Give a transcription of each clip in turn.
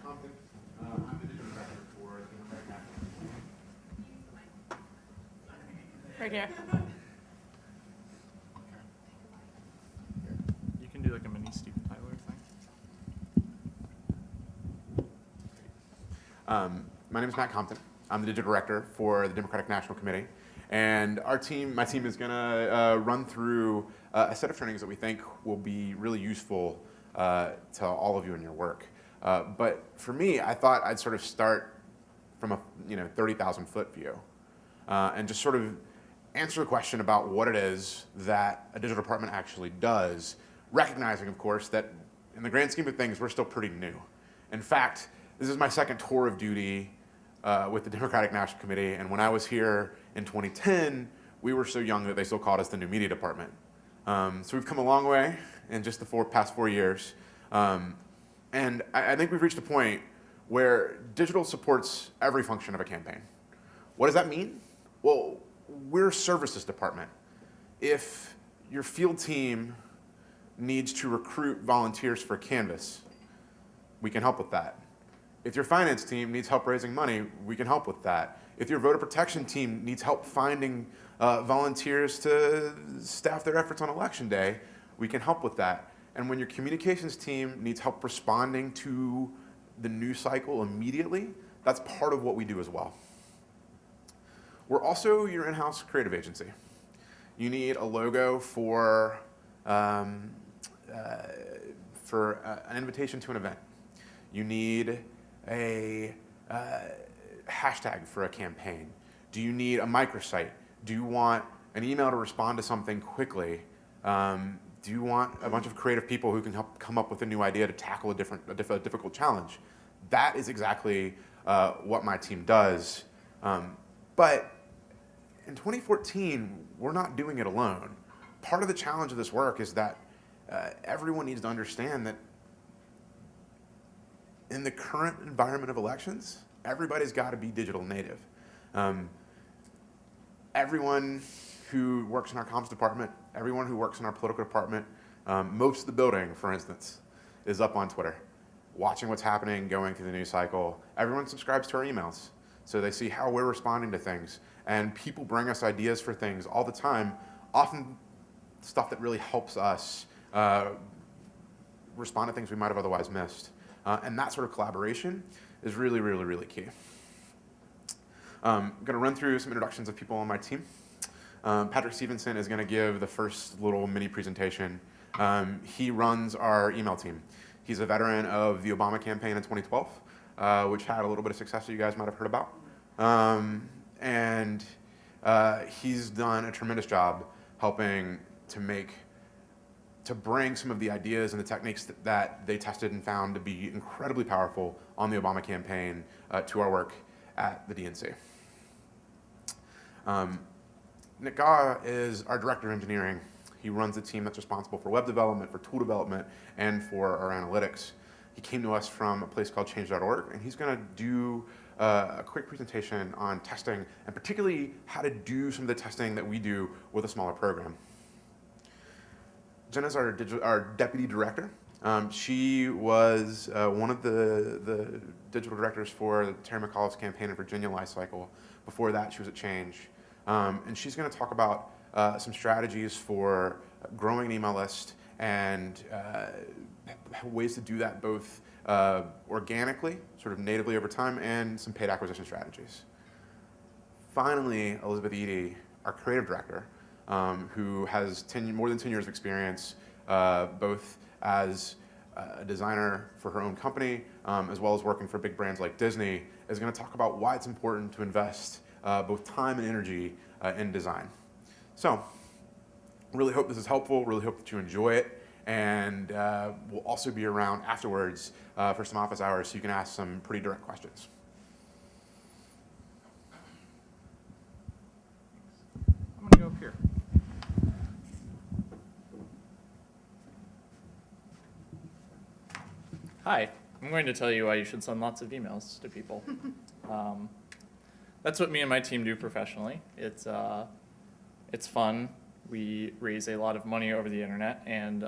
Compton. I'm the digital director for the Democratic National Committee. Right here. You can do like a mini Steven Tyler thing. My name is Matt Compton. I'm the digital director for the Democratic National Committee. And my team is going to run through a set of trainings that we think will be really useful to all of you in your work. But for me, I thought I'd sort of start from a 30,000 foot view and just sort of answer the question about what it is that a digital department actually does, recognizing, of course, that in the grand scheme of things, we're still pretty new. In fact, this is my second tour of duty with the Democratic National Committee, and when I was here in 2010, we were so young that they still called us the new media department. So we've come a long way in just the past 4 years. And I think we've reached a point where digital supports every function of a campaign. What does that mean? Well, we're a services department. If your field team needs to recruit volunteers for Canvas, we can help with that. If your finance team needs help raising money, we can help with that. If your voter protection team needs help finding volunteers to staff their efforts on election day, we can help with that. And when your communications team needs help responding to the news cycle immediately, that's part of what we do as well. We're also your in-house creative agency. You need a logo for an invitation to an event. You need a hashtag for a campaign. Do you need a microsite? Do you want an email to respond to something quickly? Do you want a bunch of creative people who can help come up with a new idea to tackle a difficult challenge? That is exactly what my team does. But in 2014, we're not doing it alone. Part of the challenge of this work is that everyone needs to understand that in the current environment of elections, everybody's got to be digital native. Everyone who works in our comms department, everyone who works in our political department, most of the building, for instance, is up on Twitter, watching what's happening, going through the news cycle. Everyone subscribes to our emails, so they see how we're responding to things. And people bring us ideas for things all the time, often stuff that really helps us respond to things we might have otherwise missed. And that sort of collaboration is really, really, really key. I'm going to run through some introductions of people on my team. Patrick Stevenson is going to give the first little mini presentation. He runs our email team. He's a veteran of the Obama campaign in 2012, which had a little bit of success that you guys might have heard about. And he's done a tremendous job helping to bring some of the ideas and the techniques that they tested and found to be incredibly powerful on the Obama campaign to our work at the DNC. Nick Gaw is our director of engineering. He runs a team that's responsible for web development, for tool development, and for our analytics. He came to us from a place called change.org, and he's going to do a quick presentation on testing, and particularly how to do some of the testing that we do with a smaller program. Jenna's our deputy director. She was one of the digital directors for Terry McAuliffe's campaign in Virginia life cycle. Before that, she was at Change. And she's going to talk about some strategies for growing an email list and ways to do that both organically, sort of natively over time, and some paid acquisition strategies. Finally, Elizabeth Eady, our creative director, who has more than 10 years of experience, both as a designer for her own company, as well as working for big brands like Disney, is going to talk about why it's important to invest both time and energy in design. So, really hope this is helpful, really hope that you enjoy it, and we'll also be around afterwards for some office hours so you can ask some pretty direct questions. I'm going to go up here. Hi, I'm going to tell you why you should send lots of emails to people. That's what me and my team do professionally. It's fun. We raise a lot of money over the internet, and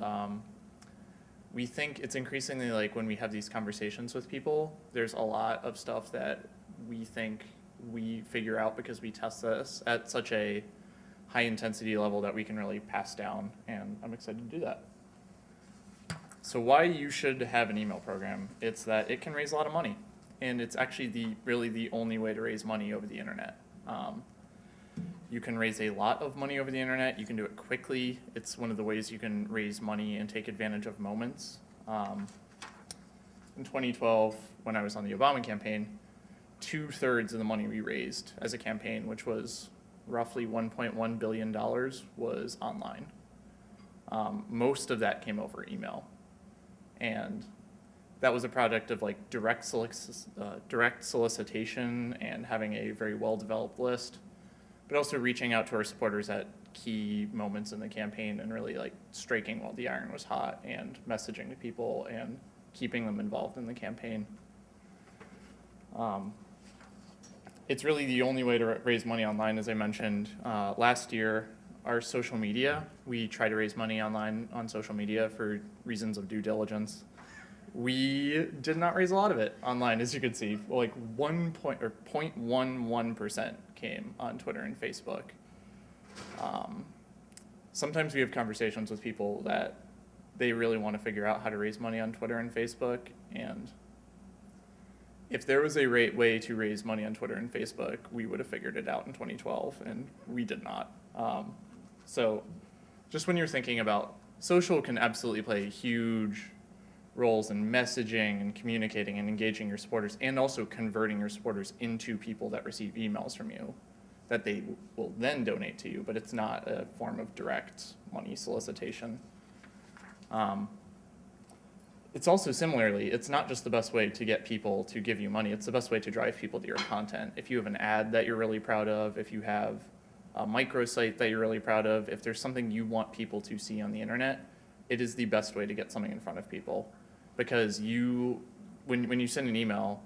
we think it's increasingly like when we have these conversations with people, there's a lot of stuff that we think we figure out because we test this at such a high intensity level that we can really pass down, and I'm excited to do that. So why you should have an email program? It's that it can raise a lot of money, and it's actually really the only way to raise money over the internet. You can raise a lot of money over the internet. You can do it quickly. It's one of the ways you can raise money and take advantage of moments. In 2012, when I was on the Obama campaign, 2/3 of the money we raised as a campaign, which was roughly $1.1 billion, was online. Most of that came over email. And that was a product of like direct solicitation and having a very well-developed list, but also reaching out to our supporters at key moments in the campaign and really like striking while the iron was hot and messaging to people and keeping them involved in the campaign. It's really the only way to raise money online, as I mentioned. Last year, our social media, we try to raise money online on social media for reasons of due diligence. We did not raise a lot of it online, as you can see. Like 0.11% came on Twitter and Facebook. Sometimes we have conversations with people that they really want to figure out how to raise money on Twitter and Facebook, and if there was a way to raise money on Twitter and Facebook, we would have figured it out in 2012, and we did not. So just when you're thinking about social can absolutely play huge roles in messaging and communicating and engaging your supporters, and also converting your supporters into people that receive emails from you that they will then donate to you, but it's not a form of direct money solicitation. It's also similarly, it's not just the best way to get people to give you money, it's the best way to drive people to your content. If you have an ad that you're really proud of, if you have a microsite that you're really proud of, if there's something you want people to see on the internet, it is the best way to get something in front of people. Because when you send an email,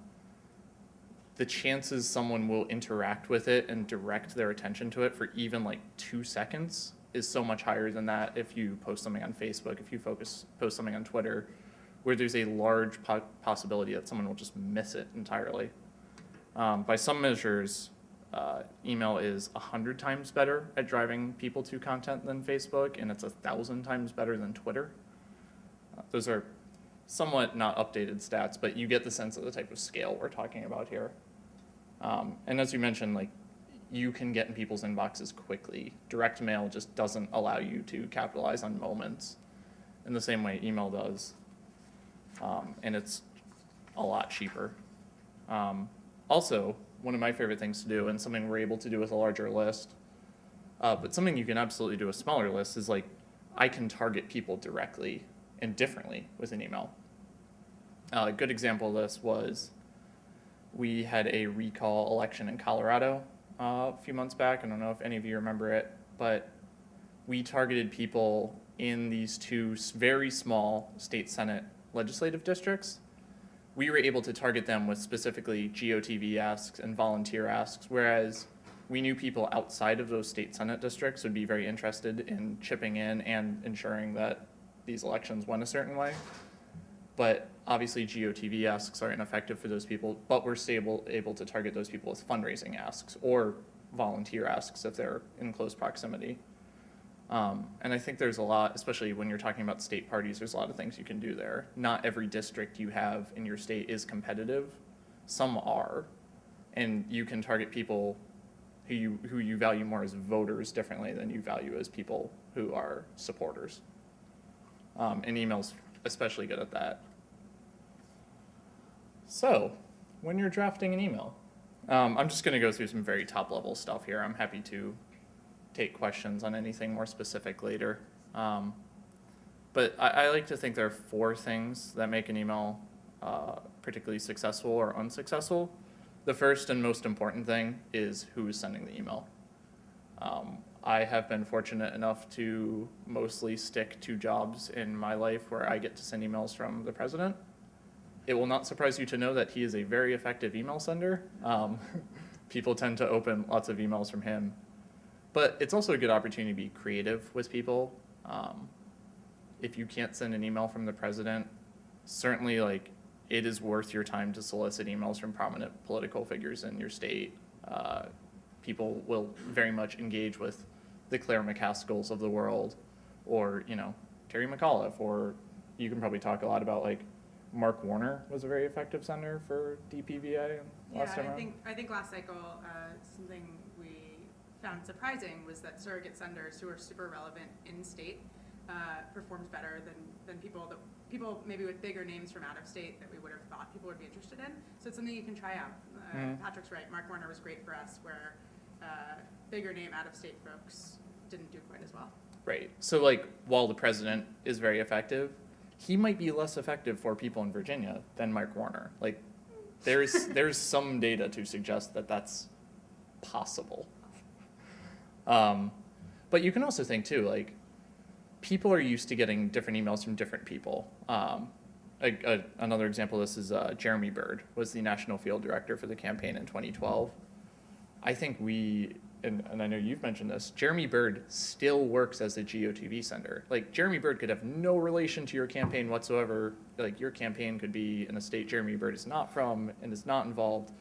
the chances someone will interact with it and direct their attention to it for even like 2 seconds is so much higher than that if you post something on Facebook, if you post something on Twitter, where there's a large possibility that someone will just miss it entirely. By some measures, email is 100 times better at driving people to content than Facebook, and it's 1,000 times better than Twitter. Those are somewhat not updated stats, but you get the sense of the type of scale we're talking about here. And as you mentioned, like, you can get in people's inboxes quickly. Direct mail just doesn't allow you to capitalize on moments in the same way email does. And it's a lot cheaper. Also, one of my favorite things to do, and something we're able to do with a larger list, but something you can absolutely do with a smaller list, is like, I can target people directly and differently with an email. A good example of this was we had a recall election in Colorado a few months back. I don't know if any of you remember it, but we targeted people in these two very small state Senate legislative districts. We were able to target them with specifically GOTV asks and volunteer asks, whereas we knew people outside of those state Senate districts would be very interested in chipping in and ensuring that these elections went a certain way. But obviously GOTV asks are ineffective for those people, but we're still able to target those people with fundraising asks or volunteer asks if they're in close proximity. And I think there's a lot, especially when you're talking about state parties, there's a lot of things you can do there. Not every district you have in your state is competitive. Some are. And you can target people who you value more as voters differently than you value as people who are supporters. And email's especially good at that. So, when you're drafting an email, I'm just going to go through some very top level stuff here. I'm happy to take questions on anything more specific later. But I like to think there are 4 things that make an email particularly successful or unsuccessful. The first and most important thing is who is sending the email. I have been fortunate enough to mostly stick to jobs in my life where I get to send emails from the president. It will not surprise you to know that he is a very effective email sender. People tend to open lots of emails from him. But it's also a good opportunity to be creative with people. if you can't send an email from the president, certainly like it is worth your time to solicit emails from prominent political figures in your state. People will very much engage with the Claire McCaskells of the world, or Terry McAuliffe, or you can probably talk a lot about like Mark Warner was a very effective sender for DPVA last time around. I think last cycle something we found surprising was that surrogate senders who are super relevant in state performed better than people maybe with bigger names from out of state that we would have thought people would be interested in. So it's something you can try out. Patrick's right. Mark Warner was great for us, where bigger name out of state folks didn't do quite as well. Right. So like while the president is very effective, he might be less effective for people in Virginia than Mark Warner. Like there's some data to suggest that that's possible. But you can also think too, like people are used to getting different emails from different people. Another example of this is Jeremy Bird was the national field director for the campaign in 2012. I think and I know you've mentioned this, Jeremy Bird still works as a GOTV sender. Like Jeremy Bird could have no relation to your campaign whatsoever. Like your campaign could be in a state Jeremy Bird is not from and is not involved.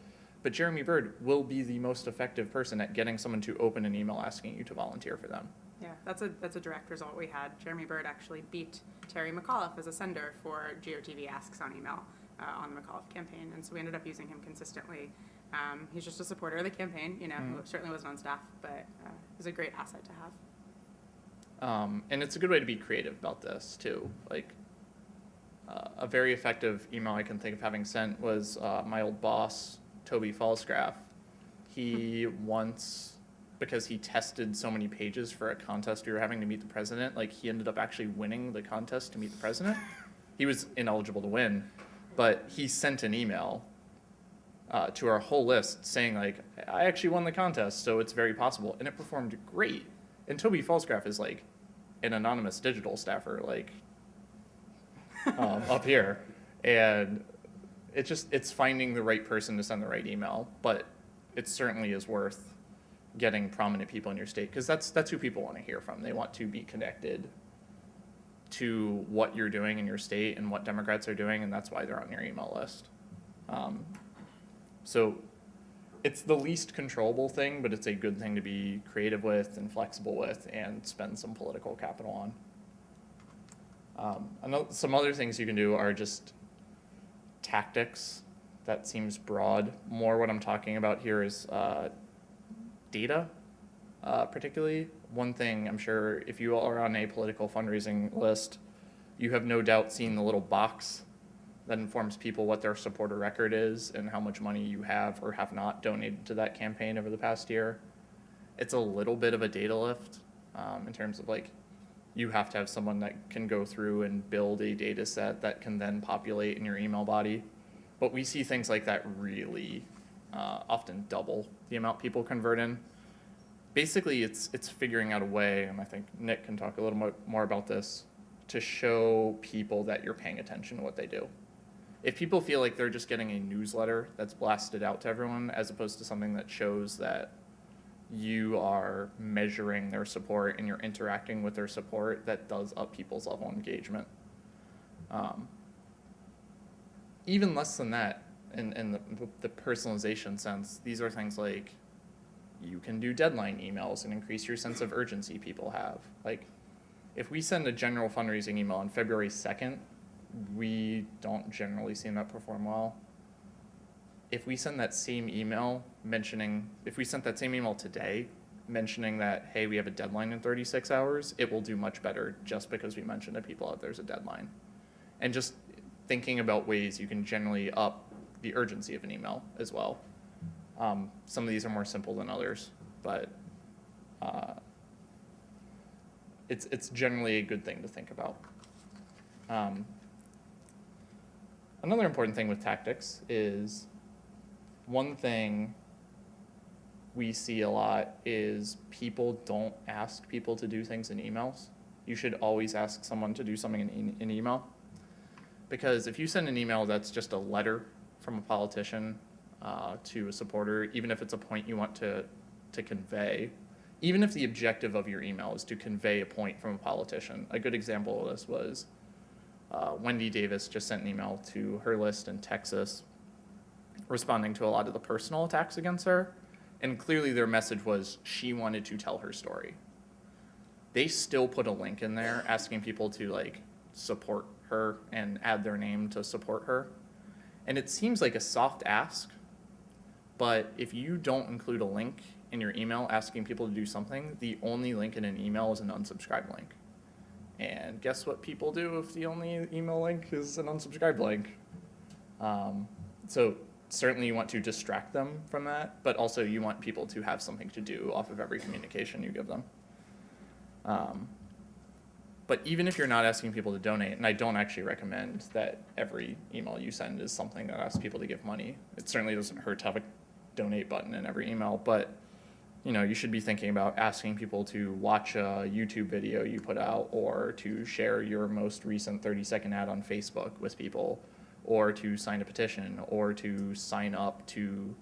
But Jeremy Bird will be the most effective person at getting someone to open an email asking you to volunteer for them. Yeah, that's a direct result we had. Jeremy Bird actually beat Terry McAuliffe as a sender for GOTV Asks on email on the McAuliffe campaign, and so we ended up using him consistently. He's just a supporter of the campaign, who certainly wasn't on staff, but it was a great asset to have. And it's a good way to be creative about this too. Like a very effective email I can think of having sent was my old boss, Toby Falsgraf. He once, because he tested so many pages for a contest we were having to meet the president, like he ended up actually winning the contest to meet the president. He was ineligible to win, but he sent an email to our whole list saying like, I actually won the contest, so it's very possible. And it performed great. And Toby Falsgraf is like an anonymous digital staffer, like up here. And it's finding the right person to send the right email, but it certainly is worth getting prominent people in your state, because that's who people want to hear from. They want to be connected to what you're doing in your state and what Democrats are doing, and that's why they're on your email list. So it's the least controllable thing, but it's a good thing to be creative with and flexible with and spend some political capital on. Some other things you can do are just tactics. That seems broad. More what I'm talking about here is data, particularly. One thing I'm sure if you are on a political fundraising list, you have no doubt seen the little box that informs people what their supporter record is and how much money you have or have not donated to that campaign over the past year. It's a little bit of a data lift in terms of like, you have to have someone that can go through and build a data set that can then populate in your email body. But we see things like that really often double the amount people convert in. Basically, it's figuring out a way, and I think Nick can talk a little more about this, to show people that you're paying attention to what they do. If people feel like they're just getting a newsletter that's blasted out to everyone, as opposed to something that shows that you are measuring their support and you're interacting with their support, that does up people's level of engagement. Even less than that, in the personalization sense, these are things like you can do deadline emails and increase your sense of urgency people have. Like, if we send a general fundraising email on February 2nd, we don't generally see that perform well. If we send that same email if we sent that same email today, mentioning that, hey, we have a deadline in 36 hours, it will do much better just because we mentioned to people that there's a deadline. And just thinking about ways you can generally up the urgency of an email as well. Some of these are more simple than others, but it's generally a good thing to think about. Another important thing with tactics is, one thing we see a lot is people don't ask people to do things in emails. You should always ask someone to do something in email. Because if you send an email that's just a letter from a politician to a supporter, even if it's a point you want to convey, even if the objective of your email is to convey a point from a politician. A good example of this was Wendy Davis just sent an email to her list in Texas responding to a lot of the personal attacks against her, and clearly their message was she wanted to tell her story. They still put a link in there asking people to like support her and add their name to support her. And it seems like a soft ask, but if you don't include a link in your email asking people to do something, the only link in an email is an unsubscribe link. And guess what people do if the only email link is an unsubscribe link? So certainly you want to distract them from that, but also you want people to have something to do off of every communication you give them. But even if you're not asking people to donate, and I don't actually recommend that every email you send is something that asks people to give money. It certainly doesn't hurt to have a donate button in every email, but you should be thinking about asking people to watch a YouTube video you put out, or to share your most recent 30-second ad on Facebook with people, or to sign a petition, or to sign up to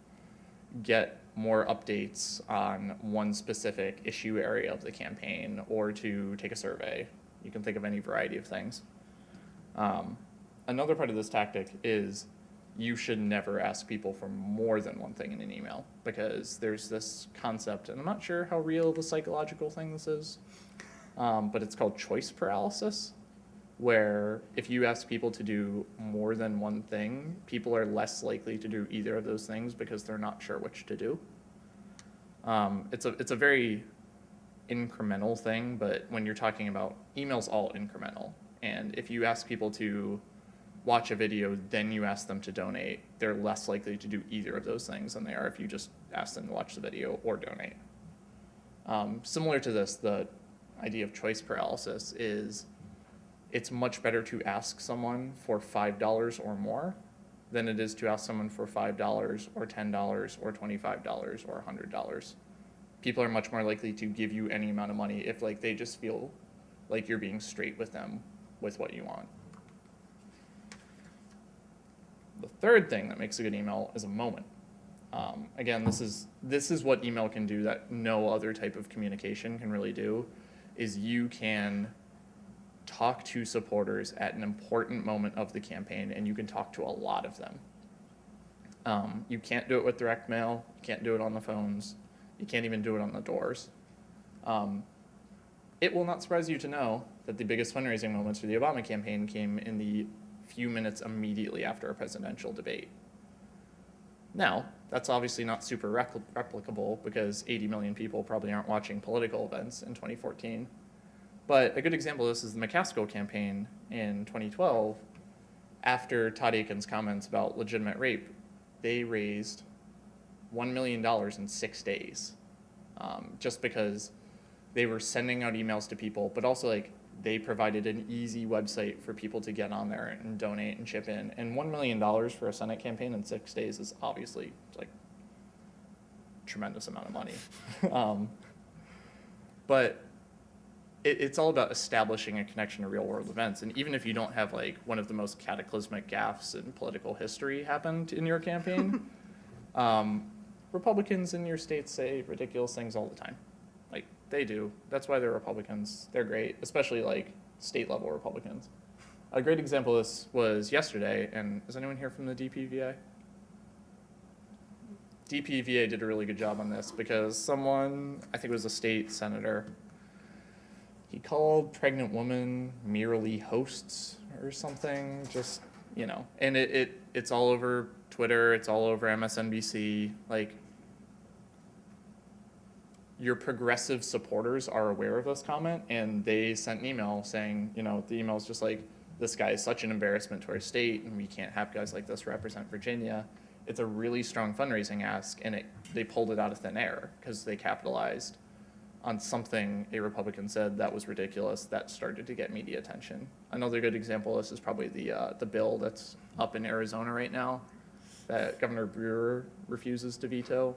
get more updates on one specific issue area of the campaign, or to take a survey. You can think of any variety of things. Another part of this tactic is you should never ask people for more than one thing in an email, because there's this concept, and I'm not sure how real the psychological thing this is, but it's called choice paralysis, where if you ask people to do more than one thing, people are less likely to do either of those things because they're not sure which to do. It's a very incremental thing, but when you're talking about email's all incremental, and if you ask people to watch a video, then you ask them to donate, they're less likely to do either of those things than they are if you just ask them to watch the video or donate. Similar to this, the idea of choice paralysis is it's much better to ask someone for $5 or more than it is to ask someone for $5 or $10 or $25 or $100. People are much more likely to give you any amount of money if they just feel like you're being straight with them with what you want. The third thing that makes a good email is a moment. Again, this is what email can do that no other type of communication can really do, is you can talk to supporters at an important moment of the campaign, and you can talk to a lot of them. You can't do it with direct mail, you can't do it on the phones, you can't even do it on the doors. It will not surprise you to know that the biggest fundraising moments for the Obama campaign came in the few minutes immediately after a presidential debate. Now, that's obviously not super replicable because 80 million people probably aren't watching political events in 2014. But a good example of this is the McCaskill campaign in 2012. After Todd Aiken's comments about legitimate rape, they raised $1 million in 6 days, just because they were sending out emails to people, but also they provided an easy website for people to get on there and donate and chip in. And $1 million for a Senate campaign in 6 days is obviously a tremendous amount of money. But it's all about establishing a connection to real world events. And even if you don't have one of the most cataclysmic gaffes in political history happened in your campaign, Republicans in your state say ridiculous things all the time. They do. That's why they're Republicans. They're great, especially state level Republicans. A great example of this was yesterday, and is anyone here from the DPVA? DPVA did a really good job on this because someone, I think it was a state senator, he called pregnant women merely hosts or something, and it's all over Twitter, it's all over MSNBC, your progressive supporters are aware of this comment, and they sent an email saying, the email is just this guy is such an embarrassment to our state, and we can't have guys like this represent Virginia. It's a really strong fundraising ask, and they pulled it out of thin air because they capitalized on something a Republican said that was ridiculous that started to get media attention. Another good example of this is probably the bill that's up in Arizona right now that Governor Brewer refuses to veto.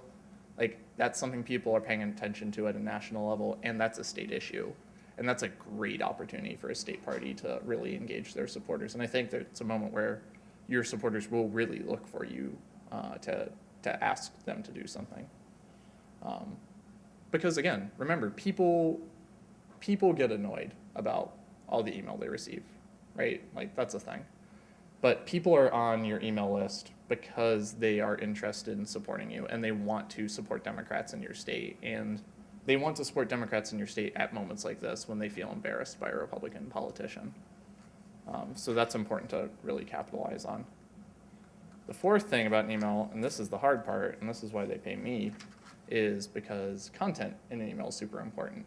That's something people are paying attention to at a national level, and that's a state issue. And that's a great opportunity for a state party to really engage their supporters. And I think that it's a moment where your supporters will really look for you to ask them to do something. But because again, remember, people get annoyed about all the email they receive, right? Like that's a thing. But people are on your email list because they are interested in supporting you and they want to support Democrats in your state. And they want to support Democrats in your state at moments like this when they feel embarrassed by a Republican politician. So that's important to really capitalize on. The fourth thing about an email, and this is the hard part, and this is why they pay me, is because content in an email is super important.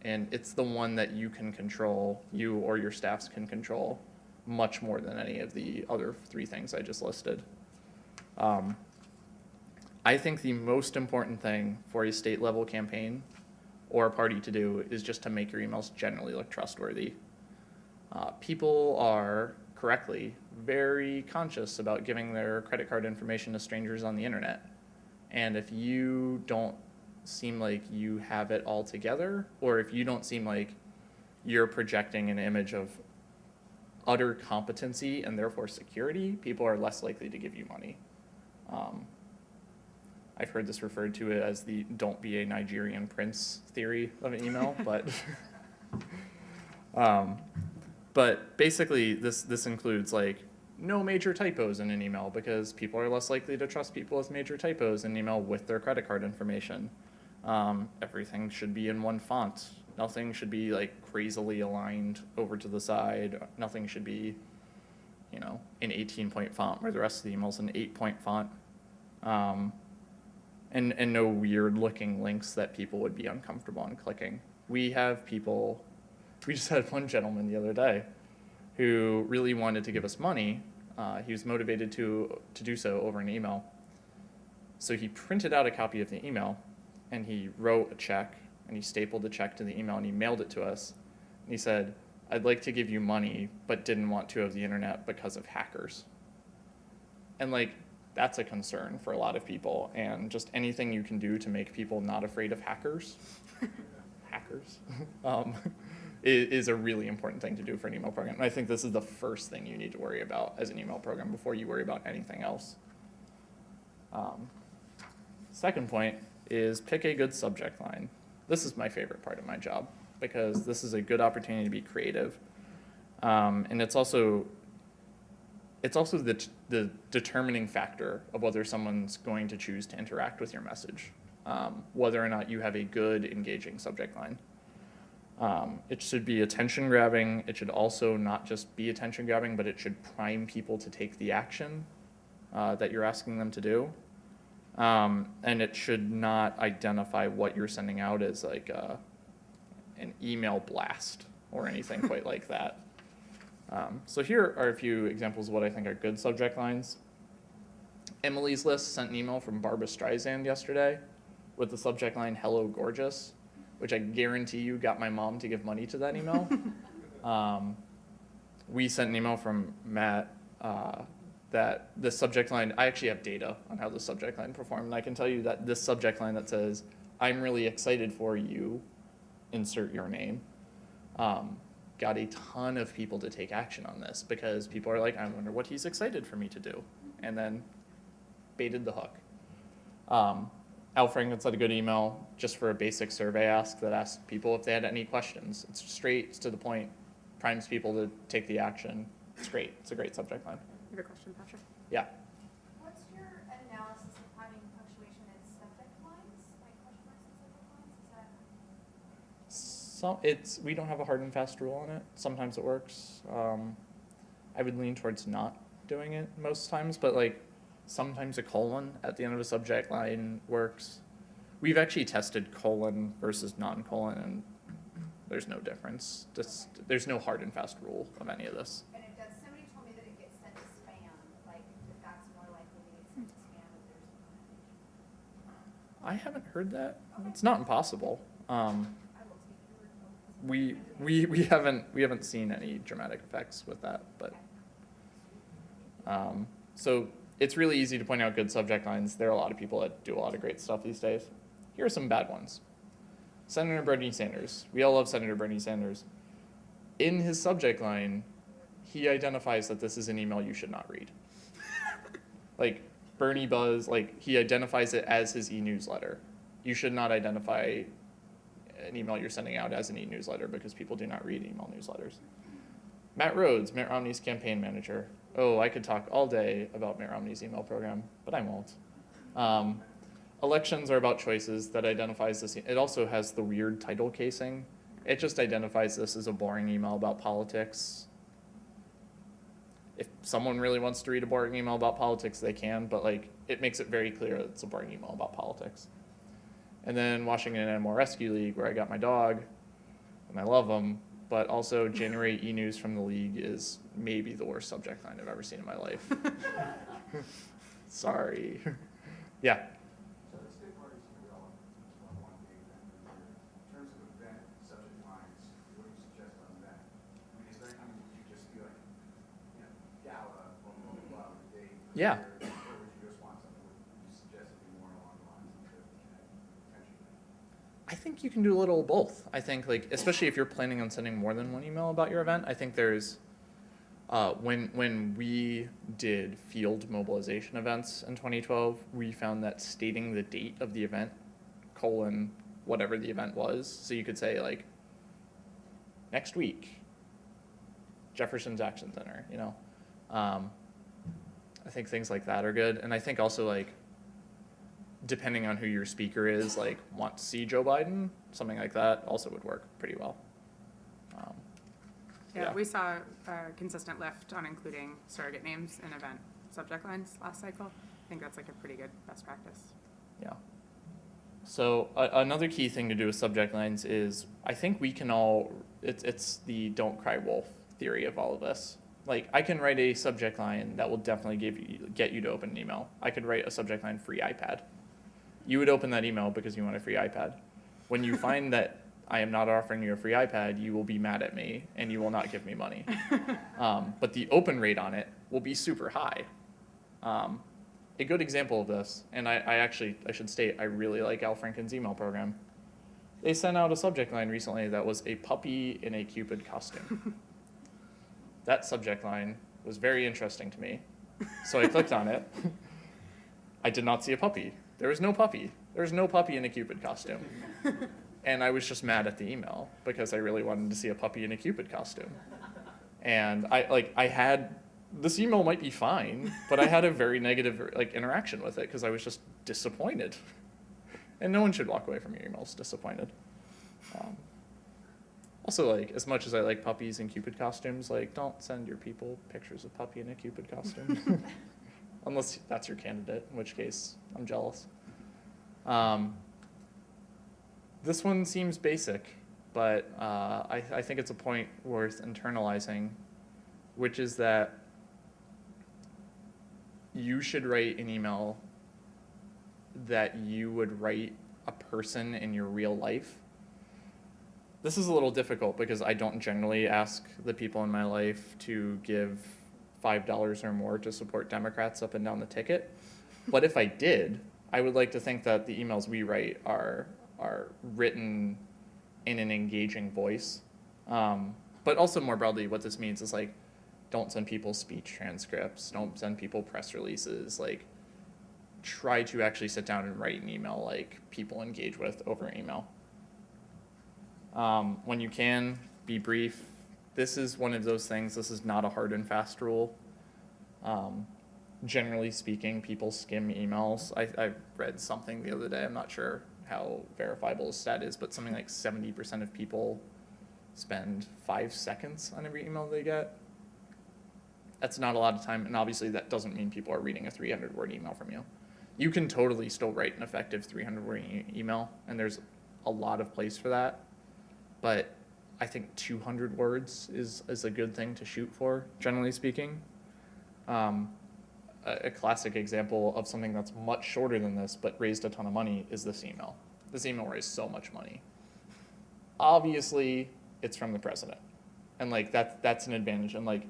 And it's the one that you can control, you or your staffs can control much more than any of the other three things I just listed. I think the most important thing for a state level campaign or a party to do is just to make your emails generally look trustworthy. People are correctly very conscious about giving their credit card information to strangers on the internet. And if you don't seem like you have it all together, or if you don't seem like you're projecting an image of utter competency and therefore security, people are less likely to give you money. I've heard this referred to as the don't be a Nigerian prince theory of an email, but basically this includes like no major typos in an email because people are less likely to trust people with major typos in an email with their credit card information. Everything should be in one font. Nothing should be like crazily aligned over to the side. Nothing should be, an 18-point font where the rest of the email's an 8-point font. And no weird looking links that people would be uncomfortable on clicking. We just had one gentleman the other day who really wanted to give us money. He was motivated to do so over an email. So he printed out a copy of the email and he wrote a check and he stapled the check to the email and he mailed it to us. And he said, "I'd like to give you money, but didn't want to of the internet because of hackers." And like, that's a concern for a lot of people, and just anything you can do to make people not afraid of hackers, is a really important thing to do for an email program. And I think this is the first thing you need to worry about as an email program before you worry about anything else. Second point is pick a good subject line. This is my favorite part of my job because this is a good opportunity to be creative. And it's also the determining factor of whether someone's going to choose to interact with your message, whether or not you have a good, engaging subject line. It should be attention grabbing. It should also not just be attention grabbing, but it should prime people to take the action that you're asking them to do. And it should not identify what you're sending out as like an email blast or anything quite like that. So here are a few examples of what I think are good subject lines. Emily's List sent an email from Barbra Streisand yesterday with the subject line, "Hello, gorgeous," which I guarantee you got my mom to give money to that email. We sent an email from Matt that the subject line, I actually have data on how the subject line performed, and I can tell you that this subject line that says, "I'm really excited for you," insert your name, got a ton of people to take action on this because people are like, "I wonder what he's excited for me to do," and then baited the hook. Al Franken sent a good email just for a basic survey ask that asked people if they had any questions. It's straight, it's to the point, primes people to take the action. It's great. It's a great subject line. You have a question, Patrick? Yeah. What's your analysis of having punctuation in subject lines, like question marks in subject lines? Is that? We don't have a hard and fast rule on it. Sometimes it works. I would lean towards not doing it most times, but like sometimes a colon at the end of a subject line works. We've actually tested colon versus non-colon, and there's no difference. There's no hard and fast rule of any of this. And it does, somebody told me that it gets sent to spam, like that that's more likely to get sent to spam if there's a connotation. I haven't heard that. It's not impossible. I will take your word. We haven't seen any dramatic effects with that, but so it's really easy to point out good subject lines. There are a lot of people that do a lot of great stuff these days. Here are some bad ones. Senator Bernie Sanders. We all love Senator Bernie Sanders. In his subject line, he identifies that this is an email you should not read. Like Bernie Buzz, like he identifies it as his e-newsletter. You should not identify an email you're sending out as an e-newsletter because people do not read email newsletters. Matt Rhodes, Mitt Romney's campaign manager. Oh, I could talk all day about Mitt Romney's email program, but I won't. Elections are about choices that identifies this. It also has the weird title casing. It just identifies this as a boring email about politics. If someone really wants to read a boring email about politics, they can, but like it makes it very clear that it's a boring email about politics. And then Washington Animal Rescue League, where I got my dog, and I love him, but also January e-news from the league is maybe the worst subject line I've ever seen in my life. Sorry. Yeah. So the state parties can develop one big event per year. In terms of event subject lines, what do you suggest on that? I mean, is there, I mean, would you just be like, you know, gala, blah, blah, blah, with a date? Yeah. Or would you just want something, would you suggest it be more along the lines of the potential? I think you can do a little of both. I think, like, especially if you're planning on sending more than one email about your event, I think there's, when we did field mobilization events in 2012, we found that stating the date of the event, colon, whatever the event was, so you could say, like, next week, Jefferson's Action Center, you know. I think things like that are good. And I think also, like, depending on who your speaker is, like, want to see Joe Biden, something like that also would work pretty well. Yeah, we saw a consistent lift on including surrogate names in event subject lines last cycle. I think that's like a pretty good best practice. Yeah. So another key thing to do with subject lines is I think we can all, it's the don't cry wolf theory of all of this. Like, I can write a subject line that will definitely get you to open an email. I could write a subject line, free iPad. You would open that email because you want a free iPad. When you find that I am not offering you a free iPad, you will be mad at me and you will not give me money. But the open rate on it will be super high. A good example of this, and I should state, I really like Al Franken's email program. They sent out a subject line recently that was a puppy in a Cupid costume. That subject line was very interesting to me. So I clicked on it. I did not see a puppy. There was no puppy. There was no puppy in a Cupid costume. And I was just mad at the email because I really wanted to see a puppy in a Cupid costume. And this email might be fine, but I had a very negative interaction with it because I was just disappointed. And no one should walk away from your emails disappointed. Also, as much as I like puppies in Cupid costumes, don't send your people pictures of puppy in a Cupid costume. Unless that's your candidate, in which case I'm jealous. This one seems basic, but I think it's a point worth internalizing, which is that you should write an email that you would write a person in your real life. This is a little difficult because I don't generally ask the people in my life to give $5 or more to support Democrats up and down the ticket. But if I did, I would like to think that the emails we write are written in an engaging voice. But also more broadly, what this means is don't send people speech transcripts, don't send people press releases, try to actually sit down and write an email people engage with over email. When you can, be brief. This is one of those things, this is not a hard and fast rule. Generally speaking, people skim emails. I read something the other day, I'm not sure how verifiable the stat is, but something like 70% of people spend 5 seconds on every email they get. That's not a lot of time, and obviously that doesn't mean people are reading a 300-word email from you. You can totally still write an effective 300-word email, and there's a lot of place for that, but I think 200 words is a good thing to shoot for, generally speaking. A classic example of something that's much shorter than this but raised a ton of money is this email. This email raised so much money. Obviously, it's from the president, and that's an advantage. And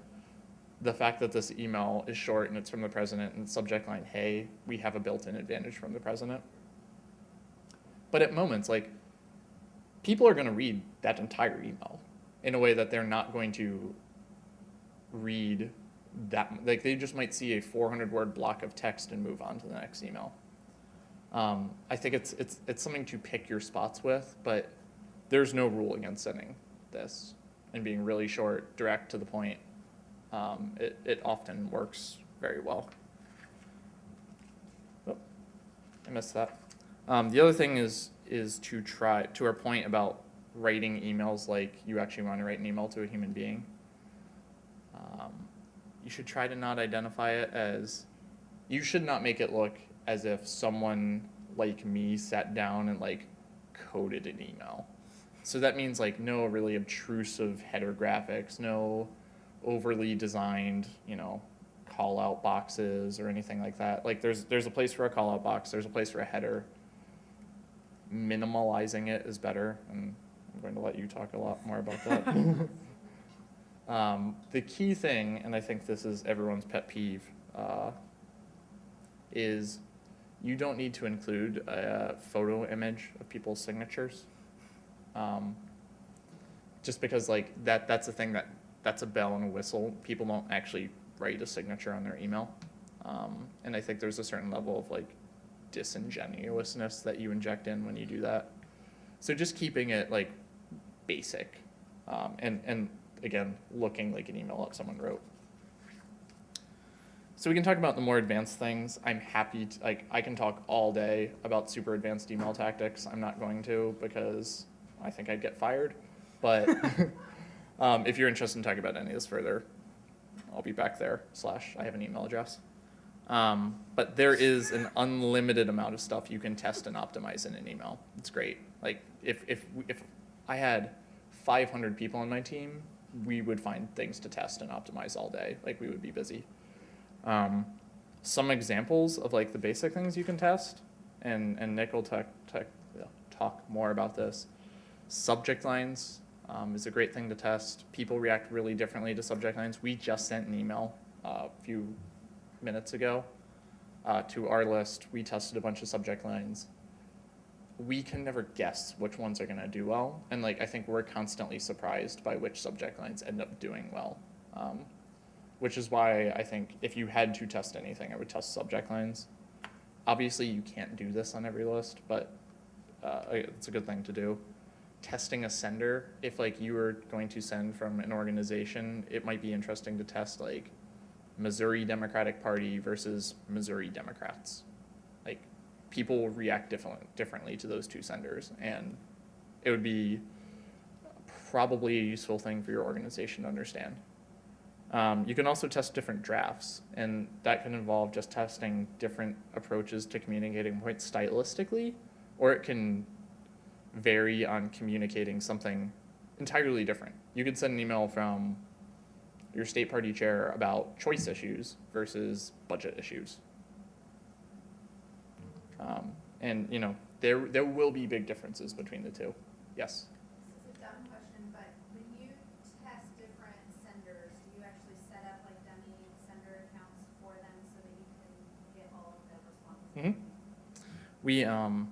the fact that this email is short and it's from the president and subject line, hey, we have a built-in advantage from the president. But at moments, people are going to read that entire email in a way that they're not going to read that. They just might see a 400-word block of text and move on to the next email. I think it's something to pick your spots with, but there's no rule against sending this and being really short, direct to the point. It often works very well. Oh, I missed that. The other thing is to try, to our point about writing emails like you actually want to write an email to a human being. You should try to not identify it as, you should not make it look as if someone like me sat down and like coded an email. So that means like no really obtrusive header graphics, no overly designed, call out boxes or anything like that. Like there's a place for a call out box, there's a place for a header. Minimalizing it is better, and I'm going to let you talk a lot more about that. The key thing, and I think this is everyone's pet peeve, is you don't need to include a photo image of people's signatures. Just because like that's a thing that's a bell and a whistle. People don't actually write a signature on their email. And I think there's a certain level of like disingenuousness that you inject in when you do that. So just keeping it like basic, and again, looking like an email that someone wrote. So we can talk about the more advanced things. I'm happy to, I can talk all day about super advanced email tactics. I'm not going to because I think I'd get fired. But if you're interested in talking about any of this further, I'll be back there, / I have an email address. But there is an unlimited amount of stuff you can test and optimize in an email. It's great. Like if I had 500 people on my team, we would find things to test and optimize all day. Like we would be busy. Some examples of like the basic things you can test, and Nick will talk more about this. Subject lines is a great thing to test. People react really differently to subject lines. We just sent an email a few minutes ago to our list. We tested a bunch of subject lines. We can never guess which ones are going to do well, and like I think we're constantly surprised by which subject lines end up doing well, which is why I think if you had to test anything, I would test subject lines. Obviously, you can't do this on every list, but it's a good thing to do. Testing a sender, if like you were going to send from an organization, it might be interesting to test like Missouri Democratic Party versus Missouri Democrats. Like people will react differently to those two senders, and it would be probably a useful thing for your organization to understand. You can also test different drafts, and that can involve just testing different approaches to communicating points stylistically, or it can vary on communicating something entirely different. You could send an email from your state party chair about choice issues versus budget issues. And there will be big differences between the two. Yes? This is a dumb question, but when you test different senders, do you actually set up like dummy sender accounts for them so that you can get all of their responses? Mm-hmm.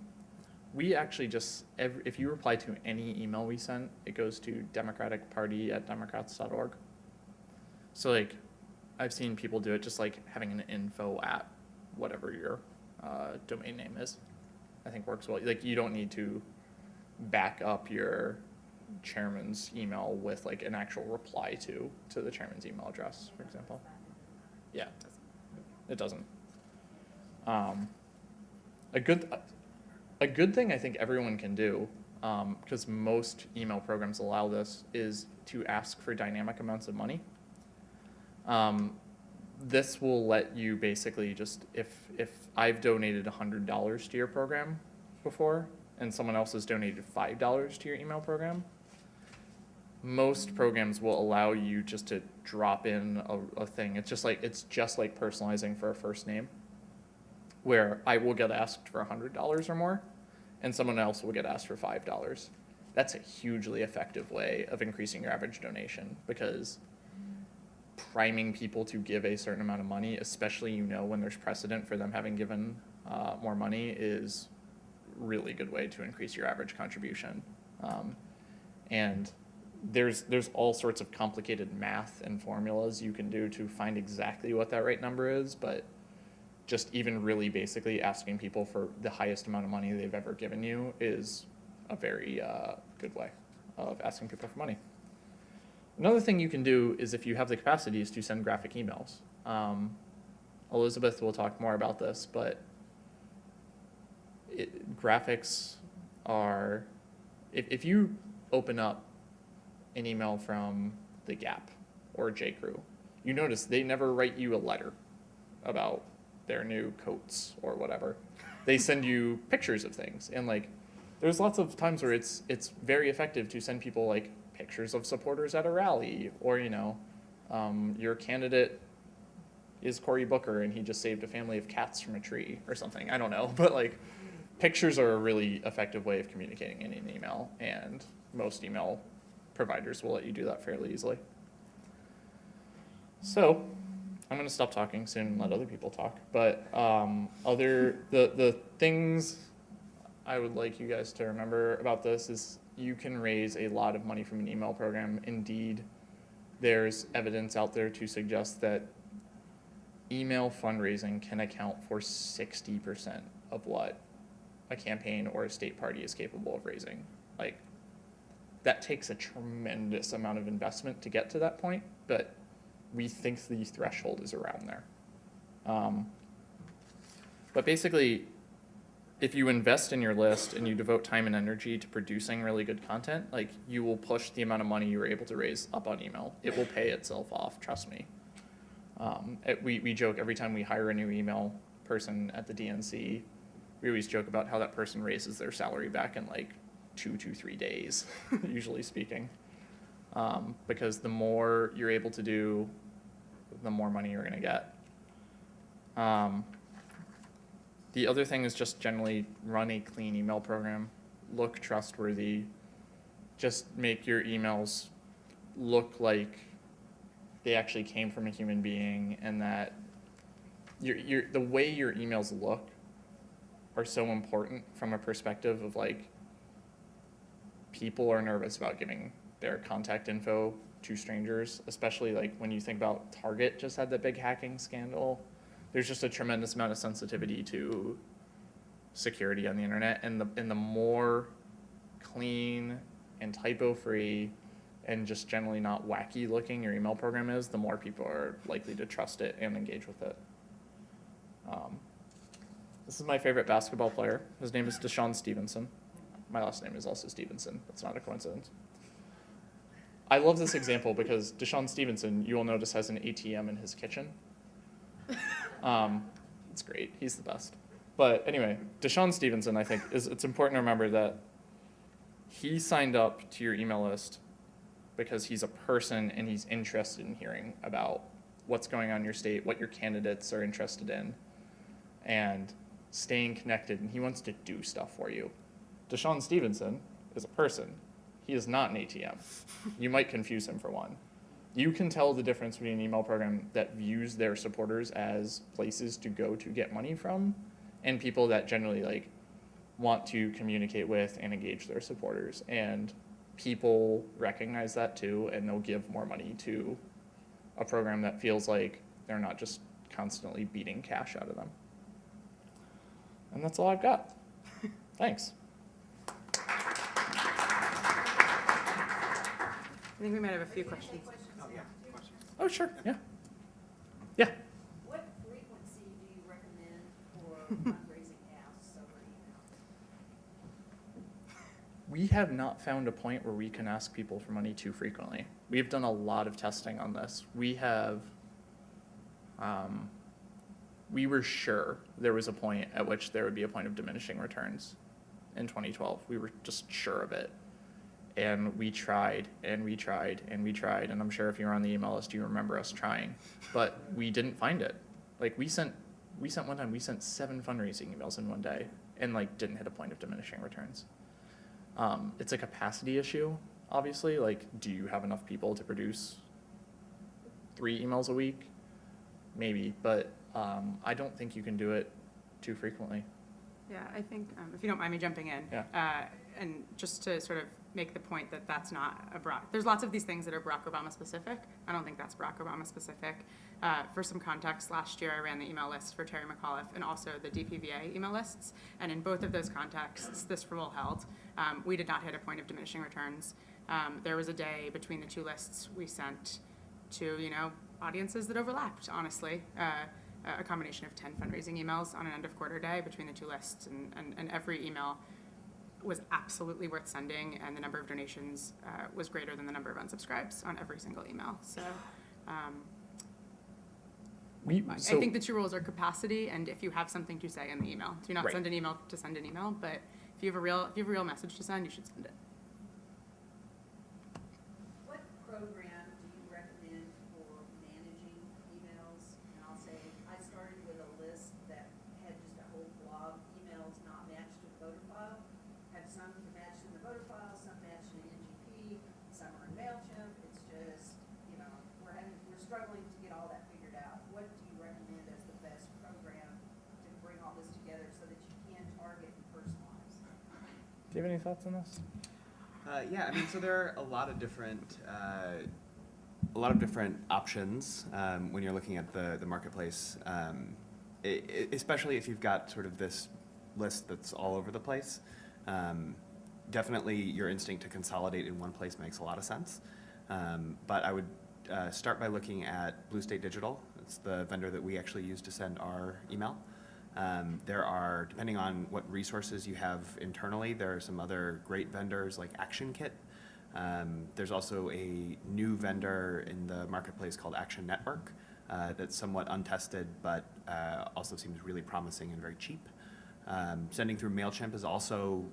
We actually just, if you reply to any email we send, it goes to democraticparty@democrats.org. So like, I've seen people do it just like having an info at whatever your domain name is. I think works well. Like you don't need to back up your chairman's email with like an actual reply to the chairman's email address, for example. Yeah, it doesn't. A good thing I think everyone can do, because most email programs allow this, is to ask for dynamic amounts of money. This will let you basically just, if I've donated $100 to your program before, and someone else has donated $5 to your email program, most programs will allow you just to drop in a thing. It's just like personalizing for a first name, where I will get asked for $100 or more, and someone else will get asked for $5. That's a hugely effective way of increasing your average donation, because priming people to give a certain amount of money, especially when there's precedent for them having given more money, is really good way to increase your average contribution. And there's all sorts of complicated math and formulas you can do to find exactly what that right number is, but just even really basically asking people for the highest amount of money they've ever given you is a very good way of asking people for money. Another thing you can do is, if you have the capacity, is to send graphic emails. Elizabeth will talk more about this, but graphics are, if you open up an email from The Gap or J.Crew, you notice they never write you a letter about their new coats or whatever. They send you pictures of things, and like, there's lots of times where it's very effective to send people like pictures of supporters at a rally, or your candidate is Cory Booker and he just saved a family of cats from a tree or something. I don't know, but like, pictures are a really effective way of communicating in an email, and most email providers will let you do that fairly easily. So I'm going to stop talking soon and let other people talk. But the things I would like you guys to remember about this is you can raise a lot of money from an email program. Indeed, there's evidence out there to suggest that email fundraising can account for 60% of what a campaign or a state party is capable of raising. Like, that takes a tremendous amount of investment to get to that point, but we think the threshold is around there. But basically, if you invest in your list and you devote time and energy to producing really good content, like, you will push the amount of money you were able to raise up on email. It will pay itself off, trust me. We joke every time we hire a new email person at the DNC, we always joke about how that person raises their salary back in like 2 to 3 days, usually speaking. Because the more you're able to do, the more money you're gonna get. The other thing is just generally run a clean email program, look trustworthy, just make your emails look like they actually came from a human being, and that the way your emails look are so important from a perspective of like, people are nervous about giving their contact info to strangers, especially like when you think about Target just had that big hacking scandal. There's just a tremendous amount of sensitivity to security on the internet, and the more clean and typo-free and just generally not wacky looking your email program is, the more people are likely to trust it and engage with it. This is my favorite basketball player. His name is Deshaun Stevenson. My last name is also Stevenson. That's not a coincidence. I love this example because Deshaun Stevenson, you will notice, has an ATM in his kitchen. It's great. He's the best. But anyway, Deshaun Stevenson, I think, it's important to remember that he signed up to your email list because he's a person and he's interested in hearing about what's going on in your state, what your candidates are interested in, and staying connected, and he wants to do stuff for you. Deshaun Stevenson is a person. He is not an ATM. You might confuse him for one. You can tell the difference between an email program that views their supporters as places to go to get money from, and people that generally like want to communicate with and engage their supporters. And people recognize that too, and they'll give more money to a program that feels like they're not just constantly beating cash out of them. And that's all I've got. Thanks. I think we might have a few questions. Oh, sure, yeah. Yeah. What frequency do you recommend for fundraising asks over email? We have not found a point where we can ask people for money too frequently. We've done a lot of testing on this. We have, we were sure there was a point at which there would be a point of diminishing returns in 2012. We were just sure of it. And we tried, and we tried, and we tried, and I'm sure if you were on the email list, you remember us trying, but we didn't find it. Like, we sent one time, we sent 7 fundraising emails in one day, and like didn't hit a point of diminishing returns. It's a capacity issue, obviously. Like, do you have enough people to produce 3 emails a week? Maybe, but I don't think you can do it too frequently. Yeah, I think, if you don't mind me jumping in. Yeah. And just to sort of make the point that that's not a Barack. There's lots of these things that are Barack Obama specific. I don't think that's Barack Obama specific. For some context, last year I ran the email list for Terry McAuliffe and also the DPVA email lists. And in both of those contexts, this rule held. We did not hit a point of diminishing returns. There was a day between the two lists we sent to, audiences that overlapped, honestly. A combination of 10 fundraising emails on an end of quarter day between the two lists, and every email was absolutely worth sending, and the number of donations was greater than the number of unsubscribes on every single email. So I think the two rules are capacity, and if you have something to say in the email. Do not Right. send an email to send an email, but if you have a real message to send, you should send it. What program do you recommend for managing emails? And I'll say, I started with a list that had just a whole blob, emails not matched to the voter file. Had some matched in the voter file, some matched in NGP, some are in MailChimp. It's just, we're struggling to get all that figured out. What do you recommend as the best program to bring all this together so that you can target and personalize? Do you have any thoughts on this? Yeah, I mean, so there are a lot of different options when you're looking at the marketplace, especially if you've got sort of this list that's all over the place. Definitely, your instinct to consolidate in one place makes a lot of sense. But I would start by looking at Blue State Digital. It's the vendor that we actually use to send our email. There are, depending on what resources you have internally, there are some other great vendors like ActionKit. There's also a new vendor in the marketplace called Action Network that's somewhat untested, but also seems really promising and very cheap. Sending through MailChimp is also,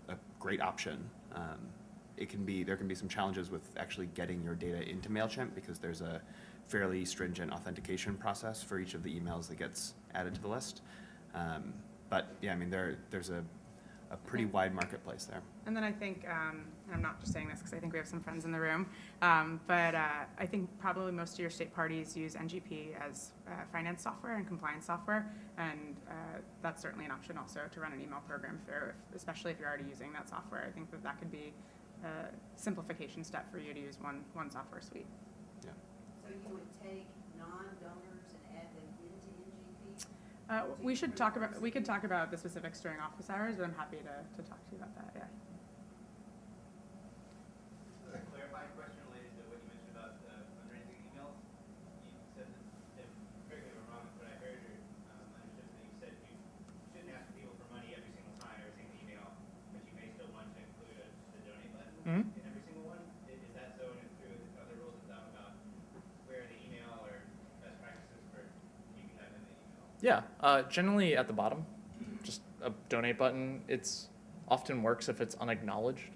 a great option. There can be some challenges with actually getting your data into MailChimp because there's a fairly stringent authentication process for each of the emails that gets added to the list. But yeah, I mean, there's a pretty wide marketplace there. And then I think, and I'm not just saying this because I think we have some friends in the room, but I think probably most of your state parties use NGP as finance software and compliance software, and that's certainly an option also to run an email program through, especially if you're already using that software. I think that could be a simplification step for you to use one software suite. Yeah. So you would take non-donors and add them into NGP? We could talk about the specifics during office hours, but I'm happy to talk to you about that, yeah. Just a clarifying question related to what you mentioned about fundraising emails. You said that, correct me if I'm wrong, but I heard or understood that you said you shouldn't ask people for money every single time, every single email, but you may still want to include the donate button in every single one. Is that so? And through other rules of thumb about where the email or best practices for you can have in the email? Yeah, generally at the bottom, just a donate button. It's often works if it's unacknowledged.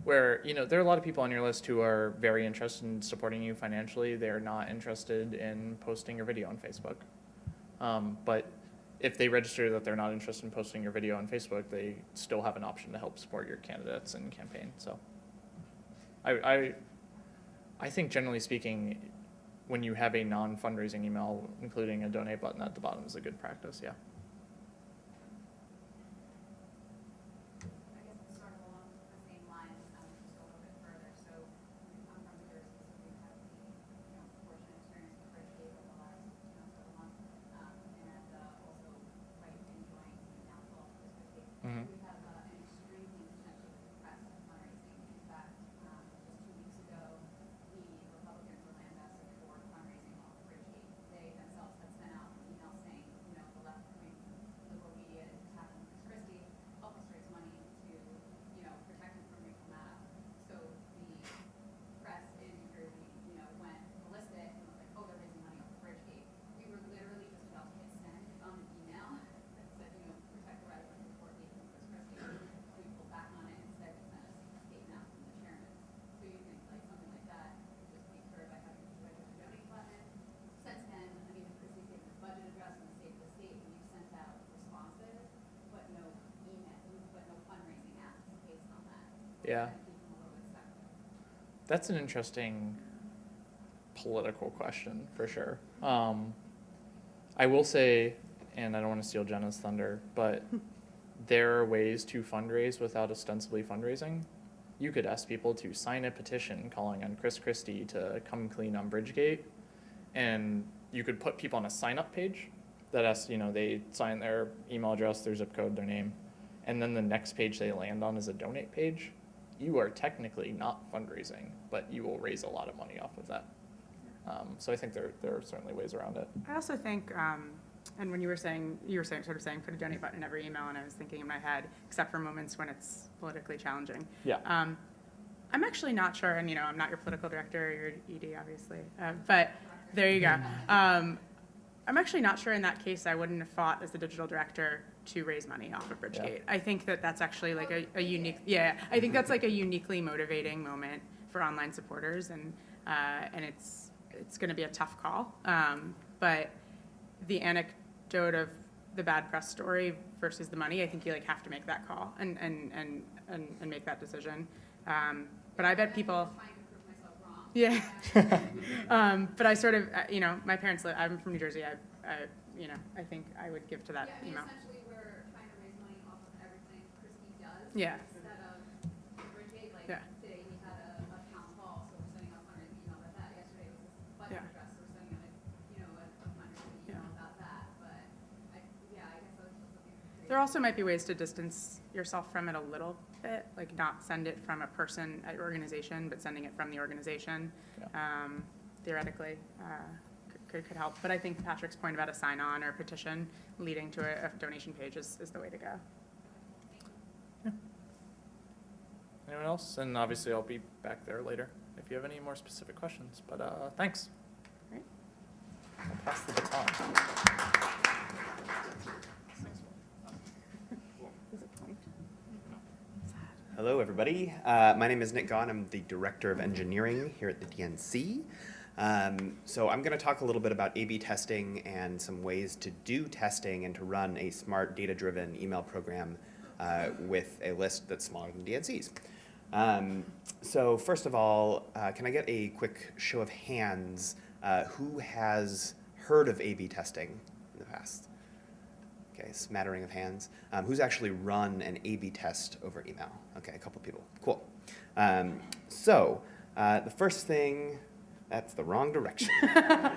Where, there are a lot of people on your list who are very interested in supporting you financially. They're not interested in posting your video on Facebook. But if they register that they're not interested in posting your video on Facebook, they still have an option to help support your candidates and campaign. So I think generally speaking, when you have a non-fundraising email, including a donate button at the bottom is a good practice, yeah. I guess it's sort of along the same lines, just a little bit further. So I'm from New Jersey, so we've had the, fortunate experience with Bridge Gate over the last, several months, and also quite enjoying the downfall of this Bridge Gate. Mhm. We have an extremely potentially depressed fundraising. In fact, just 2 weeks ago, the Republicans were lambasted for fundraising off Bridgegate. They themselves had sent out an email saying, the left-wing liberal media is attacking Chris Christie, help us raise money to, protect him from Rachel Maddow. So the press in New Jersey, went ballistic and was like, oh, they're raising money off of Bridgegate. We were literally just about to hit send on an email that said, protect the right of report from Chris Christie. We pulled back on it. Instead, we sent a statement out from the chairman. So you think like something like that could just be cured by having a donate button. Since then, Christie's given his budget address and the state of the state, and we've sent out responses, but no email, but no fundraising asks based on that. Yeah. Keep them a little bit separate. That's an interesting political question for sure. I will say, and I don't want to steal Jenna's thunder, but there are ways to fundraise without ostensibly fundraising. you could ask people to sign a petition calling on Chris Christie to come clean on Bridgegate, and you could put people on a sign-up page that asks, they sign their email address, their zip code, their name, and then the next page they land on is a donate page. You are technically not fundraising, but you will raise a lot of money off of that. So I think there are certainly ways around it. I also think, and when you were saying put a donate button in every email, and I was thinking in my head, except for moments when it's politically challenging. Yeah. I'm actually not sure, and I'm not your political director, you're ED obviously, but there you go. I'm actually not sure in that case I wouldn't have fought as the digital director to raise money off of Bridgegate. I think that's actually like a unique, I think that's like a uniquely motivating moment for online supporters, and it's going to be a tough call. But the anecdote of the bad press story versus the money, I think you have to make that call and make that decision. But I bet people. Trying to prove myself wrong. Yeah. But I sort of, my parents live, I'm from New Jersey. I think I would give to that Yeah, I mean, email. essentially, we're trying to raise money off of everything Christie does. Yeah. Instead of Bridgegate, Yeah. today we had a town hall, so we're sending out fundraising email about that. Yesterday was this budget Yeah. address, so we're sending out a fundraising email about that. But I guess I was just looking for. There also might be ways to distance yourself from it a little bit, like not send it from a person at your organization, but sending it from the organization. Yeah. Theoretically, could help. But I think Patrick's point about a sign-on or a petition leading to a donation page is the way to go. Yeah. Anyone else? And obviously I'll be back there later if you have any more specific questions. But thanks. Great. I'll pass the baton. Hello, everybody. My name is Nick Gahn. I'm the Director of Engineering here at the DNC. So I'm going to talk a little bit about A/B testing and some ways to do testing and to run a smart, data-driven email program with a list that's smaller than DNC's. So first of all, can I get a quick show of hands who has heard of A/B testing in the past? Okay, smattering of hands. Who's actually run an A/B test over email? Okay, a couple people. Cool. So the first thing, that's the wrong direction. The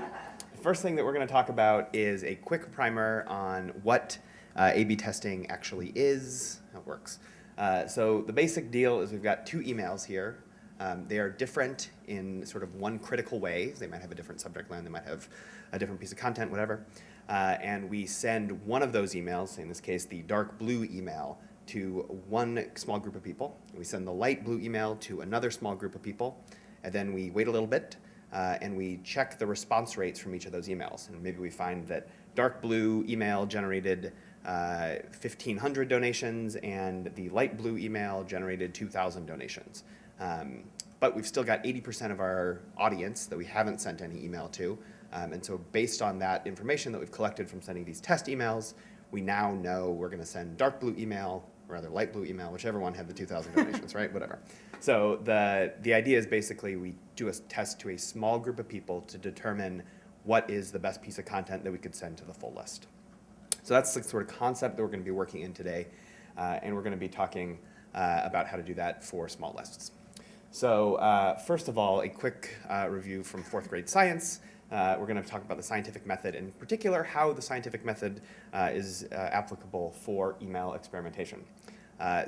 first thing that we're going to talk about is a quick primer on what A/B testing actually is, how it works. So the basic deal is we've got two emails here. They are different in sort of one critical way. They might have a different subject line, they might have a different piece of content, whatever. And we send one of those emails, in this case the dark blue email, to one small group of people. We send the light blue email to another small group of people, and then we wait a little bit and we check the response rates from each of those emails. And maybe we find that dark blue email generated 1,500 donations and the light blue email generated 2,000 donations. But we've still got 80% of our audience that we haven't sent any email to. And so based on that information that we've collected from sending these test emails, we now know we're going to send dark blue email, or rather light blue email, whichever one had the 2,000 donations, right? Whatever. So the idea is basically we do a test to a small group of people to determine what is the best piece of content that we could send to the full list. So that's the sort of concept that we're going to be working in today. And we're going to be talking about how to do that for small lists. So first of all, a quick review from 4th grade science. We're going to talk about the scientific method, in particular how the scientific method is applicable for email experimentation.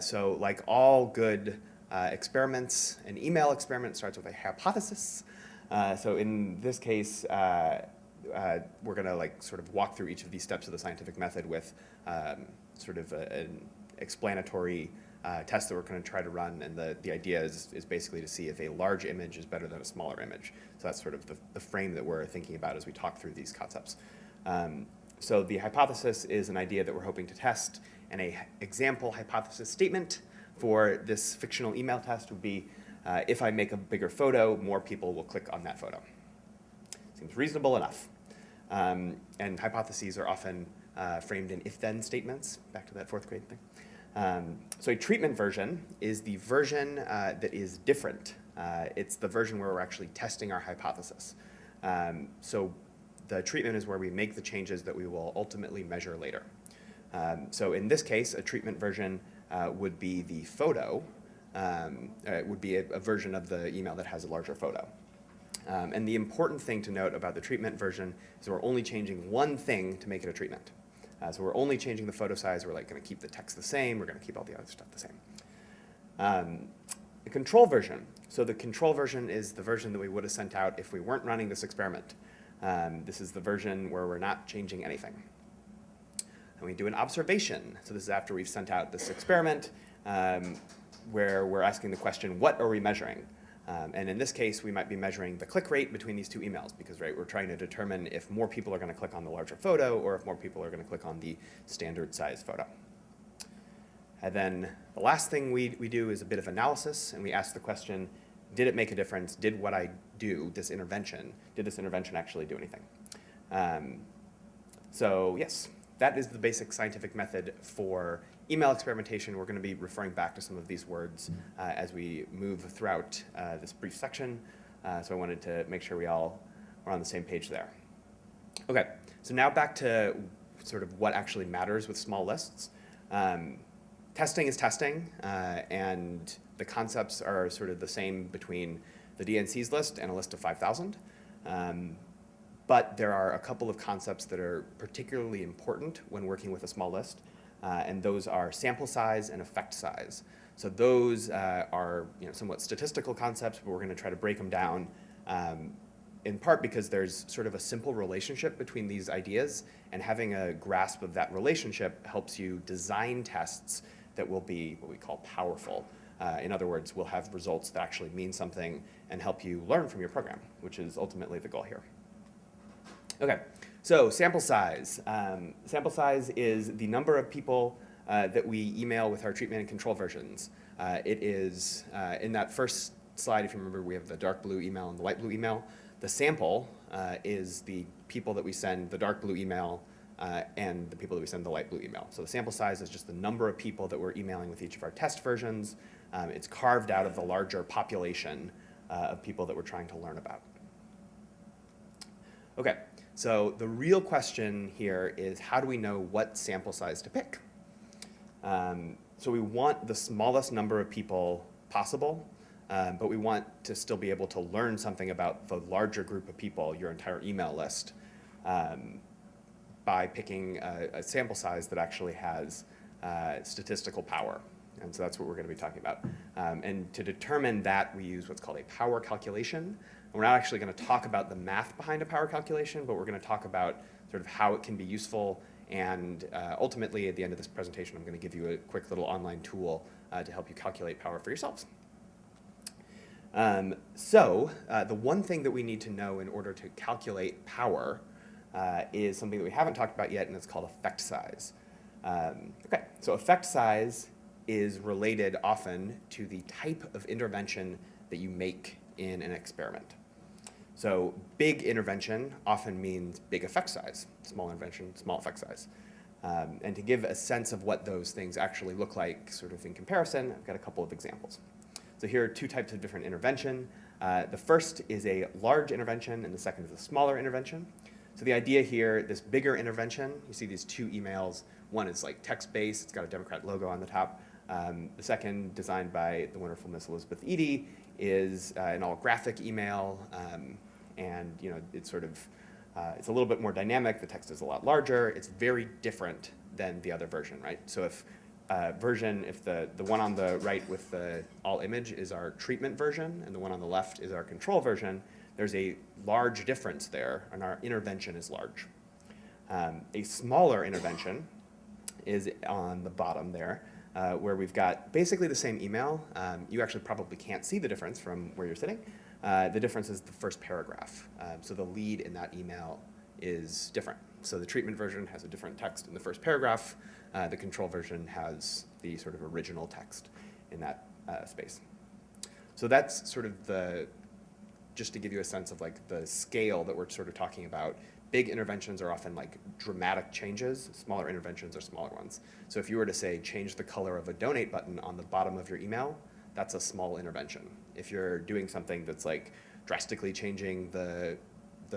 So like all good experiments, an email experiment starts with a hypothesis. So in this case, we're going to sort of walk through each of these steps of the scientific method with sort of an explanatory test that we're going to try to run, and the idea is basically to see if a large image is better than a smaller image. So that's sort of the frame that we're thinking about as we talk through these concepts. So the hypothesis is an idea that we're hoping to test, and a example hypothesis statement for this fictional email test would be, if I make a bigger photo, more people will click on that photo. Seems reasonable enough. And hypotheses are often framed in if-then statements, back to that 4th grade thing. So a treatment version is the version that is different. It's the version where we're actually testing our hypothesis. So the treatment is where we make the changes that we will ultimately measure later. So in this case, a treatment version would be the photo would be a version of the email that has a larger photo. And the important thing to note about the treatment version is we're only changing one thing to make it a treatment. So we're only changing the photo size. We're like going to keep the text the same. We're going to keep all the other stuff the same. The control version. So the control version is the version that we would have sent out if we weren't running this experiment. This is the version where we're not changing anything. And we do an observation. So this is after we've sent out this experiment where we're asking the question, what are we measuring? And in this case, we might be measuring the click rate between these two emails because, right, we're trying to determine if more people are going to click on the larger photo or if more people are going to click on the standard size photo. And then the last thing we do is a bit of analysis, and we ask the question, did it make a difference? Did what I do, this intervention, did this intervention actually do anything? So yes, that is the basic scientific method for email experimentation. We're going to be referring back to some of these words as we move throughout this brief section. So I wanted to make sure we all are on the same page there. Okay, so now back to sort of what actually matters with small lists. Testing is testing, and the concepts are sort of the same between the DNC's list and a list of 5,000. But there are a couple of concepts that are particularly important when working with a small list, and those are sample size and effect size. So those are somewhat statistical concepts, but we're going to try to break them down in part because there's sort of a simple relationship between these ideas, and having a grasp of that relationship helps you design tests that will be what we call powerful. In other words, will have results that actually mean something and help you learn from your program, which is ultimately the goal here. Okay, so sample size. Sample size is the number of people that we email with our treatment and control versions. It is, in that first slide, if you remember, we have the dark blue email and the light blue email. The sample is the people that we send the dark blue email and the people that we send the light blue email. So the sample size is just the number of people that we're emailing with each of our test versions. It's carved out of the larger population of people that we're trying to learn about. Okay, so the real question here is how do we know what sample size to pick? So we want the smallest number of people possible, but we want to still be able to learn something about the larger group of people, your entire email list, by picking a sample size that actually has statistical power. And so that's what we're going to be talking about. And to determine that, we use what's called a power calculation. And we're not actually going to talk about the math behind a power calculation, but we're going to talk about sort of how it can be useful. And ultimately, at the end of this presentation, I'm going to give you a quick little online tool to help you calculate power for yourselves. The one thing that we need to know in order to calculate power is something that we haven't talked about yet, and it's called effect size. Okay, so effect size is related often to the type of intervention that you make in an experiment. So big intervention often means big effect size. Small intervention, small effect size. And to give a sense of what those things actually look like sort of in comparison, I've got a couple of examples. So here are two types of different intervention. The first is a large intervention, and the second is a smaller intervention. So the idea here, this bigger intervention, you see these two emails. One is like text-based, it's got a Democrat logo on the top. The second, designed by the wonderful Miss Elizabeth Eady, is an all-graphic email, and it's sort of, it's a little bit more dynamic. The text is a lot larger. It's very different than the other version, right? So if the one on the right with the all image is our treatment version, and the one on the left is our control version, there's a large difference there, and our intervention is large. A smaller intervention is on the bottom there, where we've got basically the same email. You actually probably can't see the difference from where you're sitting. The difference is the first paragraph. So the lead in that email is different. So the treatment version has a different text in the first paragraph. The control version has the sort of original text in that space. So that's sort of just to give you a sense of like the scale that we're sort of talking about. Big interventions are often like dramatic changes. Smaller interventions are smaller ones. So if you were to say change the color of a donate button on the bottom of your email, that's a small intervention. If you're doing something that's like drastically changing the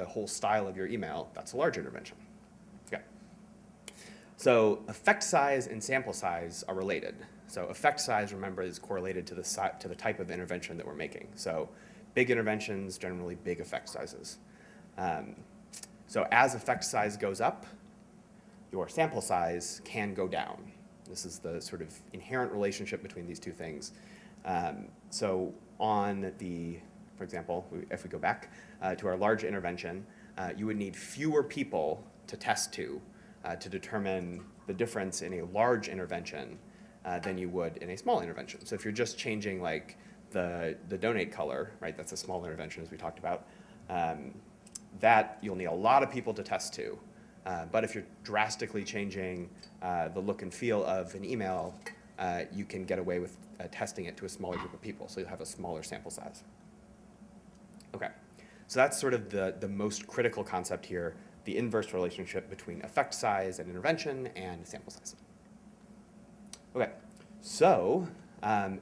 whole style of your email, that's a large intervention. Okay. So effect size and sample size are related. So effect size, remember, is correlated to the type of intervention that we're making. So big interventions, generally big effect sizes. So as effect size goes up, your sample size can go down. This is the sort of inherent relationship between these two things. So on the, for example, if we go back to our large intervention, you would need fewer people to test to determine the difference in a large intervention than you would in a small intervention. So if you're just changing like the donate color, right, that's a small intervention as we talked about, that you'll need a lot of people to test to. But if you're drastically changing the look and feel of an email, you can get away with testing it to a smaller group of people, so you'll have a smaller sample size. Okay, so that's sort of the most critical concept here, the inverse relationship between effect size and intervention and sample size. Okay, so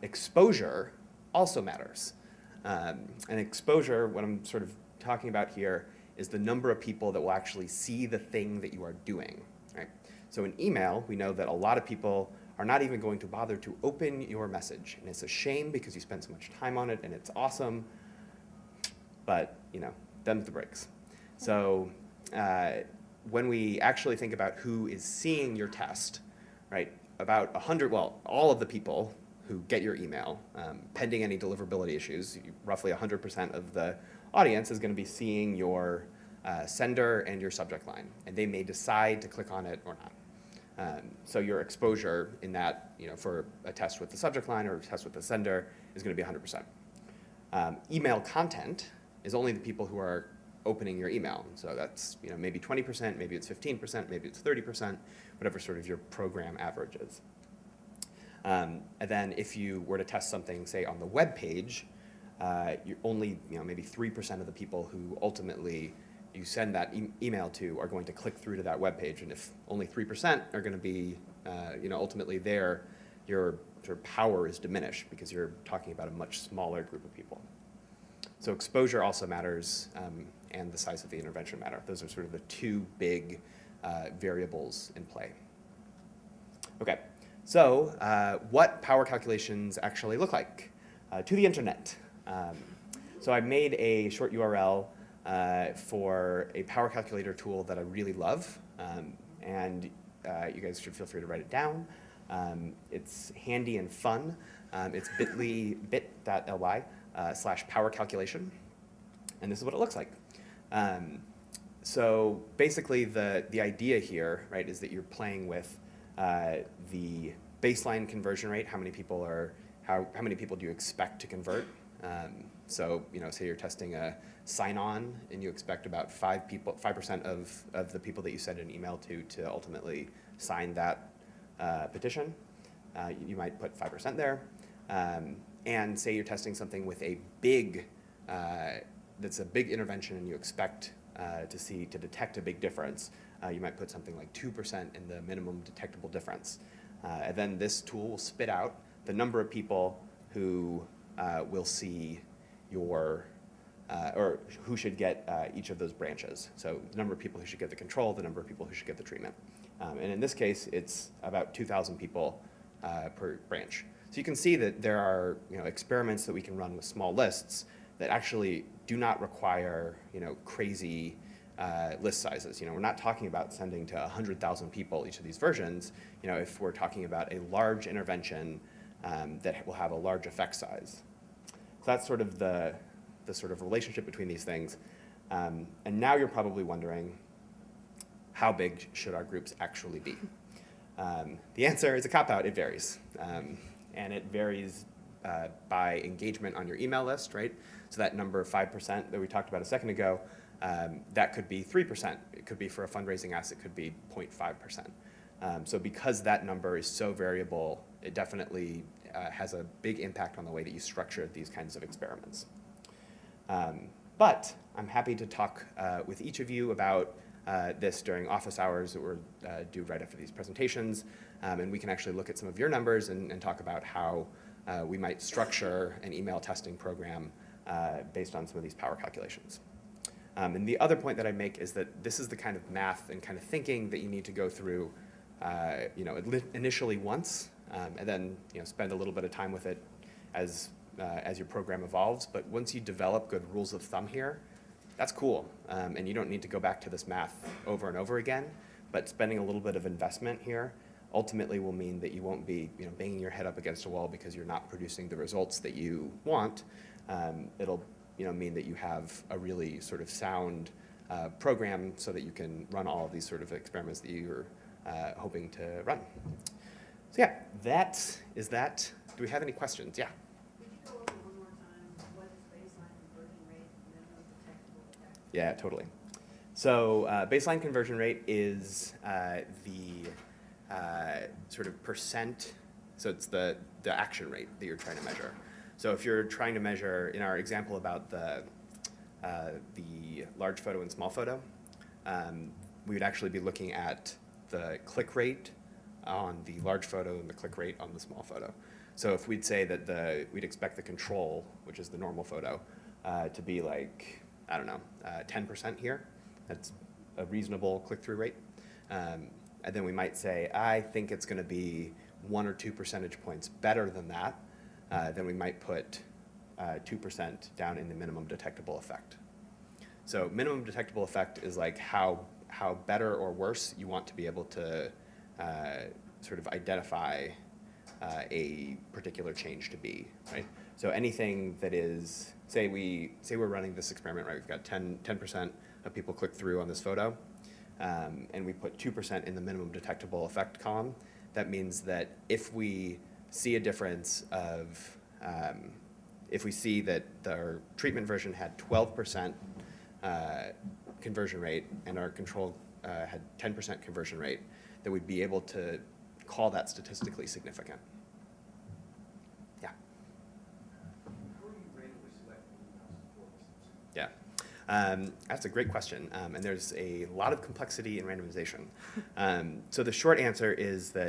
exposure also matters. And exposure, what I'm sort of talking about here, is the number of people that will actually see the thing that you are doing, right? So in email, we know that a lot of people are not even going to bother to open your message. And it's a shame because you spend so much time on it and it's awesome, but you know, them's the breaks. So when we actually think about who is seeing your test, right, about 100, well, all of the people who get your email, pending any deliverability issues, roughly 100% of the audience is going to be seeing your sender and your subject line, and they may decide to click on it or not. So your exposure in that, you know, for a test with the subject line or a test with the sender is going to be 100%. Email content is only the people who are opening your email. So that's, you know, maybe 20%, maybe it's 15%, maybe it's 30%, whatever sort of your program average is. And then if you were to test something, say, on the web page, you're only, you know, maybe 3% of the people who ultimately you send that email to are going to click through to that web page. And if only 3% are going to be, you know, ultimately there, your sort of power is diminished because you're talking about a much smaller group of people. So exposure also matters, and the size of the intervention matter. Those are sort of the two big variables in play. Okay, so what power calculations actually look like? To the internet. So I made a short URL for a power calculator tool that I really love, and you guys should feel free to write it down. It's handy and fun. It's bit.ly/power calculation, and this is what it looks like. So basically the idea here, right, is that you're playing with the baseline conversion rate, how many people do you expect to convert? So, you know, say you're testing a sign-on and you expect about 5% of the people that you send an email to ultimately sign that petition. You might put 5% there. And say you're testing something with a big, that's a big intervention and you expect to detect a big difference. You might put something like 2% in the minimum detectable difference. And then this tool will spit out the number of people who will see your, or who should get each of those branches. So the number of people who should get the control, the number of people who should get the treatment. And in this case, it's about 2,000 people per branch. So you can see that there are, you know, experiments that we can run with small lists that actually do not require, you know, crazy list sizes. You know, we're not talking about sending to 100,000 people each of these versions. You know, if we're talking about a large intervention that will have a large effect size. So that's sort of the sort of relationship between these things. And now you're probably wondering, how big should our groups actually be? The answer is a cop-out. It varies. And it varies by engagement on your email list, right? So that number of 5% that we talked about a second ago, that could be 3%. It could be for a fundraising ask, it could be 0.5%. So because that number is so variable, it definitely has a big impact on the way that you structure these kinds of experiments. But I'm happy to talk with each of you about this during office hours that we're due right after these presentations. And we can actually look at some of your numbers and talk about how we might structure an email testing program based on some of these power calculations. And the other point that I make is that this is the kind of math and kind of thinking that you need to go through, you know, initially once, and then spend a little bit of time with it as your program evolves. But once you develop good rules of thumb here, that's cool, and you don't need to go back to this math over and over again. But spending a little bit of investment here ultimately will mean that you won't be banging your head up against a wall because you're not producing the results that you want. It'll mean that you have a really sort of sound program so that you can run all of these sort of experiments that you're hoping to run. So yeah, that is that. Do we have any questions? Yeah. Could you go over one more time, what is baseline conversion rate, minimum detectable effect? Yeah, totally. So baseline conversion rate is the sort of percent, so it's the action rate that you're trying to measure. So if you're trying to measure, in our example about the large photo and small photo, we would actually be looking at the click rate on the large photo and the click rate on the small photo. So if we'd say that we'd expect the control, which is the normal photo, to be like, I don't know, 10% here. That's a reasonable click-through rate. And then we might say, I think it's going to be 1 or 2 percentage points better than that. Then we might put 2% down in the minimum detectable effect. So minimum detectable effect is like how better or worse you want to be able to sort of identify a particular change to be, right? So anything that is, say we're running this experiment, right? We've got 10% of people click through on this photo, and we put 2% in the minimum detectable effect column. That means that if we see a difference of, if we see that our treatment version had 12% conversion rate and our control had 10% conversion rate, that we'd be able to call that statistically significant. Yeah. How are you randomly selecting emails for this? Yeah. That's a great question, and there's a lot of complexity in randomization. So the short answer is that